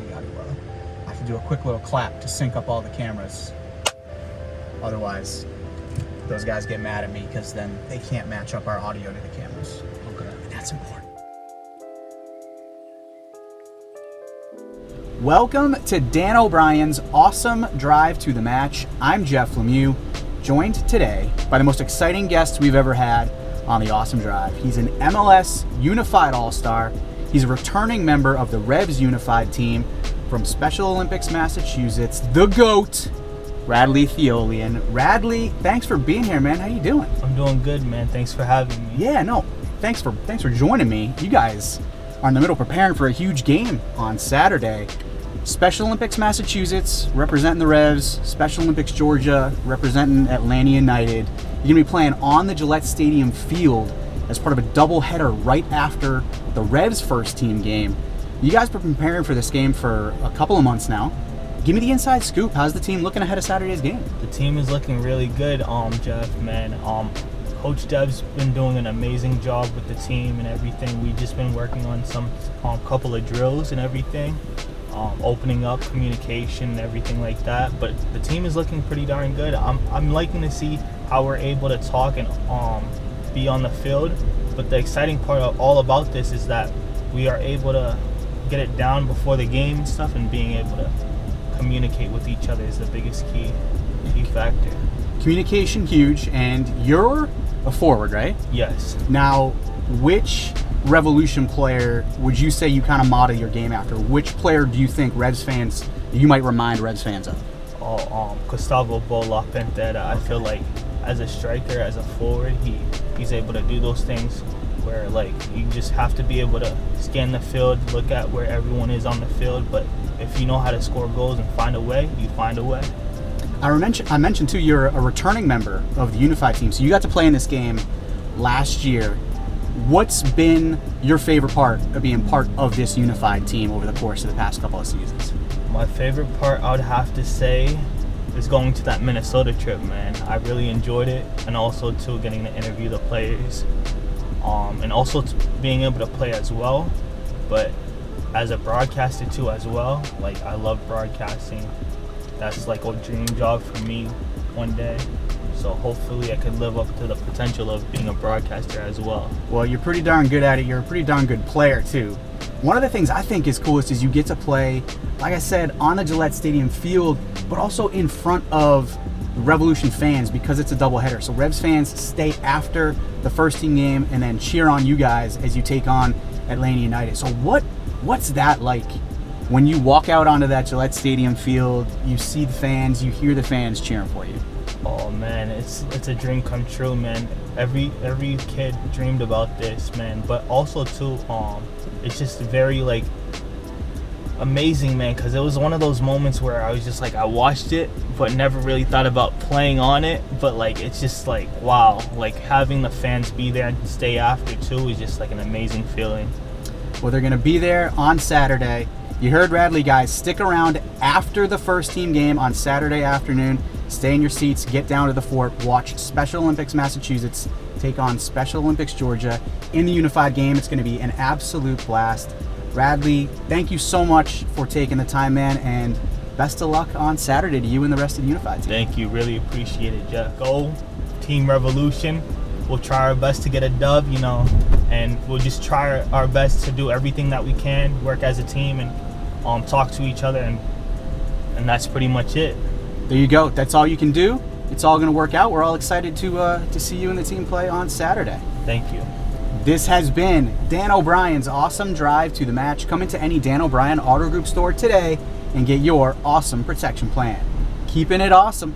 actually got to I have to do a quick little clap to sync up all the cameras. Otherwise, those guys get mad at me because then they can't match up our audio to the cameras. Okay. And that's important. Welcome to Dan O'Brien's Awesome Drive to the Match. I'm Jeff Lemieux, joined today by the most exciting guest we've ever had on the Awesome Drive. He's an MLS Unified All-Star. He's a returning member of the Revs Unified team from Special Olympics, Massachusetts, the GOAT, Radley Theolien. Radley, thanks for being here, man. How you doing? I'm doing good, man. Thanks for having me. Yeah, no, thanks for joining me. You guys are in the middle preparing for a huge game on Saturday. Special Olympics, Massachusetts, representing the Revs. Special Olympics, Georgia, representing Atlanta United. You're going to be playing on the Gillette Stadium field as part of a doubleheader right after the Revs first team game. You guys have been preparing for this game for a couple of months now. Give me the inside scoop. How's the team looking ahead of Saturday's game? The team is looking really good, Jeff, man. Coach Dev's been doing an amazing job with the team and everything. We've just been working on some couple of drills and everything. Opening up communication and everything like that, but the team is looking pretty darn good. I'm liking to see how we're able to talk and be on the field, but the exciting part of all about this is that we are able to get it down before the game and stuff, and being able to communicate with each other is the biggest key factor. Communication huge, and you're a forward, right? Yes. Now, which Revolution player would you say you kind of model your game after? Which player do you think you might remind Revs fans of? Gustavo Bola Pentera. I feel like as a striker, as a forward, he's able to do those things where like you just have to be able to scan the field, look at where everyone is on the field, but if you know how to score goals and find a way, you find a way. I mentioned too, you're a returning member of the Unified team, so you got to play in this game last year. What's been your favorite part of being part of this Unified team over the course of the past couple of seasons? My favorite part, I would have to say, is going to that Minnesota trip, man. I really enjoyed it, and also too getting to interview the players, and also being able to play as well, but as a broadcaster too as well. Like, I love broadcasting. That's like a dream job for me one day. So hopefully I could live up to the potential of being a broadcaster as well. Well, you're pretty darn good at it. You're a pretty darn good player too. One of the things I think is coolest is you get to play, like I said, on the Gillette Stadium field, but also in front of Revolution fans because it's a doubleheader. So Revs fans stay after the first team game and then cheer on you guys as you take on Atlanta United. So what's that like when you walk out onto that Gillette Stadium field, you see the fans, you hear the fans cheering for you? Oh man, it's a dream come true, man. Every kid dreamed about this, man. But also too, it's just very like amazing, man, because it was one of those moments where I was just like, I watched it but never really thought about playing on it, but like it's just like, wow, like having the fans be there and stay after too is just like an amazing feeling. Well, they're going to be there on Saturday. You heard Radley, guys. Stick around after the first team game on Saturday afternoon. Stay in your seats, get down to the fort, watch Special Olympics Massachusetts take on Special Olympics Georgia in the Unified game. It's going to be an absolute blast. Radley, thank you so much for taking the time, man, and best of luck on Saturday to you and the rest of the Unified team. Thank you. Really appreciate it, Jeff. Go Team Revolution. We'll try our best to get a dub, and we'll just try our best to do everything that we can, work as a team, and talk to each other, and that's pretty much it. There you go. That's all you can do. It's all going to work out. We're all excited to see you and the team play on Saturday. Thank you. This has been Dan O'Brien's Awesome Drive to the Match. Come into any Dan O'Brien Auto Group store today and get your awesome protection plan. Keeping it awesome.